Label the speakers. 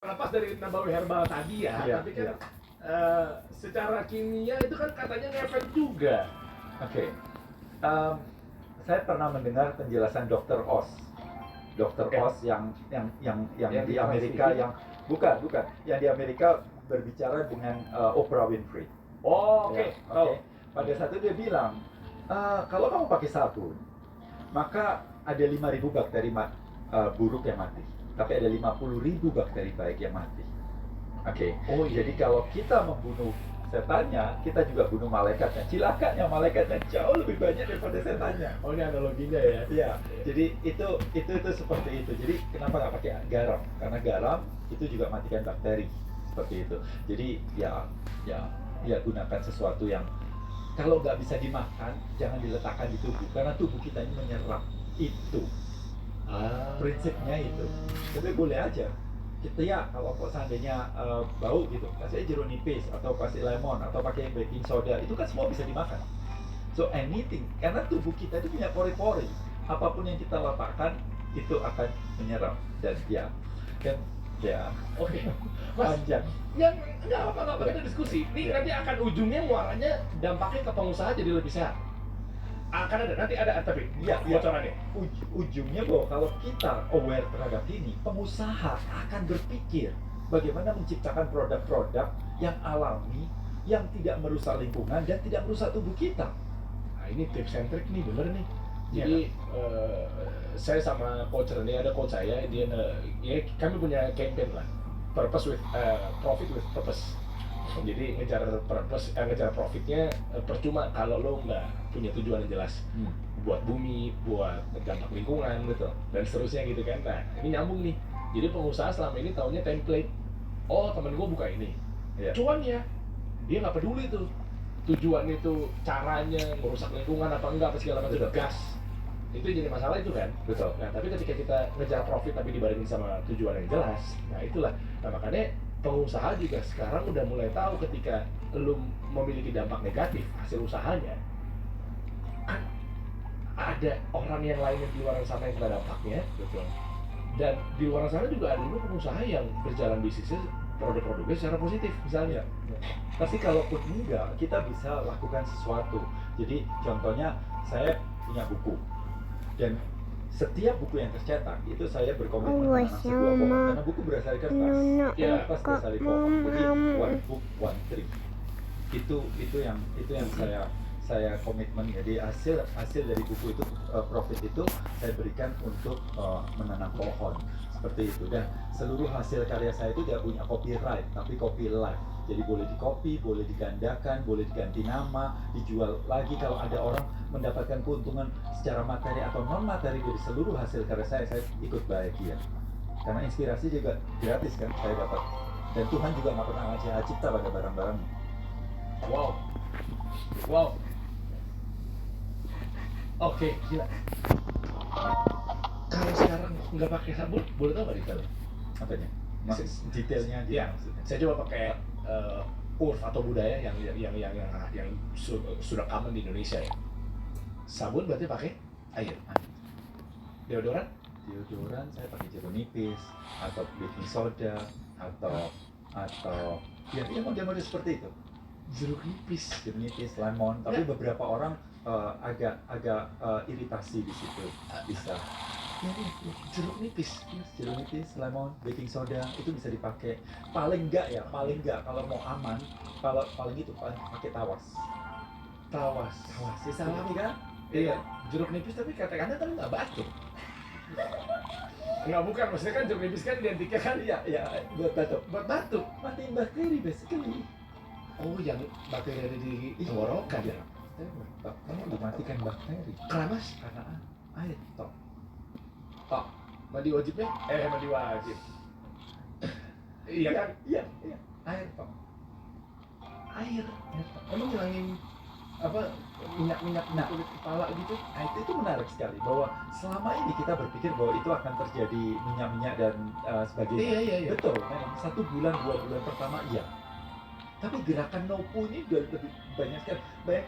Speaker 1: Lepas dari nabawin herbal tadi ya,
Speaker 2: Iya,
Speaker 1: tapi kan
Speaker 2: iya.
Speaker 1: secara kimia itu kan katanya ngefek juga.
Speaker 2: Oke. Em, saya pernah mendengar penjelasan Dr. Oz. Dr.
Speaker 1: Oke.
Speaker 2: Oz yang
Speaker 1: Yang
Speaker 2: di
Speaker 1: di
Speaker 2: Amerika,
Speaker 1: TV?
Speaker 2: yang bukan, yang di Amerika berbicara dengan Oprah Winfrey.
Speaker 1: Oh,
Speaker 2: Ya,
Speaker 1: oke.
Speaker 2: oke. Pada saat itu dia bilang, kalau kamu pakai sabun, maka ada 5.000 bakteri buruk yang mati, tapi ada 50.000 bakteri baik yang mati. Oke.
Speaker 1: Oh, iya.
Speaker 2: Jadi kalau kita membunuh setannya, kita juga bunuh malaikatnya. Cilakanya malaikatnya jauh lebih banyak daripada setannya.
Speaker 1: Oh, ini analoginya ya.
Speaker 2: Iya. Jadi itu seperti itu. Jadi kenapa nggak pakai garam? Karena garam itu juga matikan bakteri seperti itu. Jadi ya gunakan sesuatu yang kalau nggak bisa dimakan, jangan diletakkan di tubuh karena tubuh kita ini menyerap itu. Prinsipnya itu. Tapi boleh aja. Kita ya kalau kok seandainya bau gitu, kasih jeruk nipis atau kasih lemon atau pakai baking soda, itu kan semua bisa dimakan. So anything, karena tubuh kita itu punya pori-pori. Apapun yang kita letakkan itu akan menyerap dan kan ya
Speaker 1: Oke. Mas,
Speaker 2: panjang.
Speaker 1: yang nggak apa-apa kita diskusi. Ini
Speaker 2: Iya.
Speaker 1: nanti akan ujungnya muaranya dampaknya ke pengusaha jadi lebih sehat. Akan ada, nanti ada tapi
Speaker 2: Iya,
Speaker 1: bocorannya.
Speaker 2: Ujungnya bahwa kalau kita aware terhadap ini, pengusaha akan berpikir bagaimana menciptakan produk-produk yang alami, yang tidak merusak lingkungan dan tidak merusak tubuh kita.
Speaker 1: Nah, ini tips and trick nih, bener nih.
Speaker 2: Iya,
Speaker 1: Jadi saya sama coach Rene, ada coach saya, dia ya kami punya campaign lah, purpose with profit with purpose. Jadi ngejar purpose, ngejar profitnya percuma kalau lo nggak punya tujuan yang jelas buat bumi, buat dampak lingkungan gitu, dan seterusnya gitu kan. Nah, ini nyambung nih. Jadi pengusaha selama ini taunya template. Oh, temen gue buka ini,
Speaker 2: Iya.
Speaker 1: cuan ya, dia nggak peduli tuh tujuan itu, caranya merusak lingkungan apa enggak, apa segala macam,
Speaker 2: Betul.
Speaker 1: gas. Itu jadi masalah itu kan.
Speaker 2: Betul.
Speaker 1: Nah, tapi ketika kita ngejar profit tapi dibarengin sama tujuan yang jelas, nah itulah. Nah, makanya pengusaha juga sekarang udah mulai tahu ketika lu memiliki dampak negatif hasil usahanya, kan ada orang yang lainnya di luar sana yang kena dampaknya.
Speaker 2: Betul.
Speaker 1: Dan di luar sana juga ada juga pengusaha yang berjalan bisnisnya, produk-produknya secara positif misalnya.
Speaker 2: Tapi kalaupun enggak, kita bisa lakukan sesuatu. Jadi contohnya saya punya buku dan setiap buku yang tercetak itu saya berkomitmen menanam sebuah pohon karena buku berasal dari kertas.
Speaker 1: Ya.
Speaker 2: Kertas berasal dari pohon. Jadi one book one tree. Itu yang saya komitmen. Jadi hasil dari buku itu, profit itu saya berikan untuk menanam pohon seperti itu. Dan seluruh hasil karya saya itu tidak punya copyright tapi copyright. Jadi boleh dikopi, boleh digandakan, boleh diganti nama, dijual lagi kalau ada orang mendapatkan keuntungan secara materi atau non materi dari seluruh hasil karya saya ikut bahagia. Karena inspirasi juga gratis kan saya dapat. Dan Tuhan juga nggak pernah ngasih hak cipta pada barang-barangnya.
Speaker 1: Wow. Oke, gila. Kalau sekarang nggak pakai sabun, boleh tahu nggak detailnya?
Speaker 2: Apanya? Detailnya aja
Speaker 1: Ya,
Speaker 2: maksudnya.
Speaker 1: saya coba pakai urf atau budaya yang sudah common di Indonesia ya. Sabun berarti pakai air. Deodoran?
Speaker 2: Deodoran saya pakai jeruk nipis atau baking soda atau ya model-model seperti itu.
Speaker 1: Jeruk nipis.
Speaker 2: Jeruk nipis, lemon, tapi beberapa orang agak iritasi di situ bisa.
Speaker 1: Jeruk nipis,
Speaker 2: lemon, baking soda itu bisa dipakai. Paling enggak kalau mau aman, paling pakai tawas. Bisa alami kan?
Speaker 1: Iya, jeruk nipis tapi kata-kata tapi nggak batuk. Nggak, bukan, maksudnya kan jeruk nipis kan identiknya kan
Speaker 2: Iya, buat batuk. Matiin bakteri basically.
Speaker 1: Oh, yang bakteri ada di tenggorokan ya?
Speaker 2: Dimatikan bakteri.
Speaker 1: Keramas?
Speaker 2: Karena air tok.
Speaker 1: Mandi wajibnya? Mandi wajib. Iya kan?
Speaker 2: Iya, air tok.
Speaker 1: Air. Emang ngilangin apa minyak kulit kepala gitu?
Speaker 2: Nah, itu menarik sekali bahwa selama ini kita berpikir bahwa itu akan terjadi minyak dan sebagainya.
Speaker 1: Iya.
Speaker 2: Betul, memang 1 bulan 2 bulan pertama iya. Tapi gerakan no poo ini udah lebih banyak sekali. Bayangkan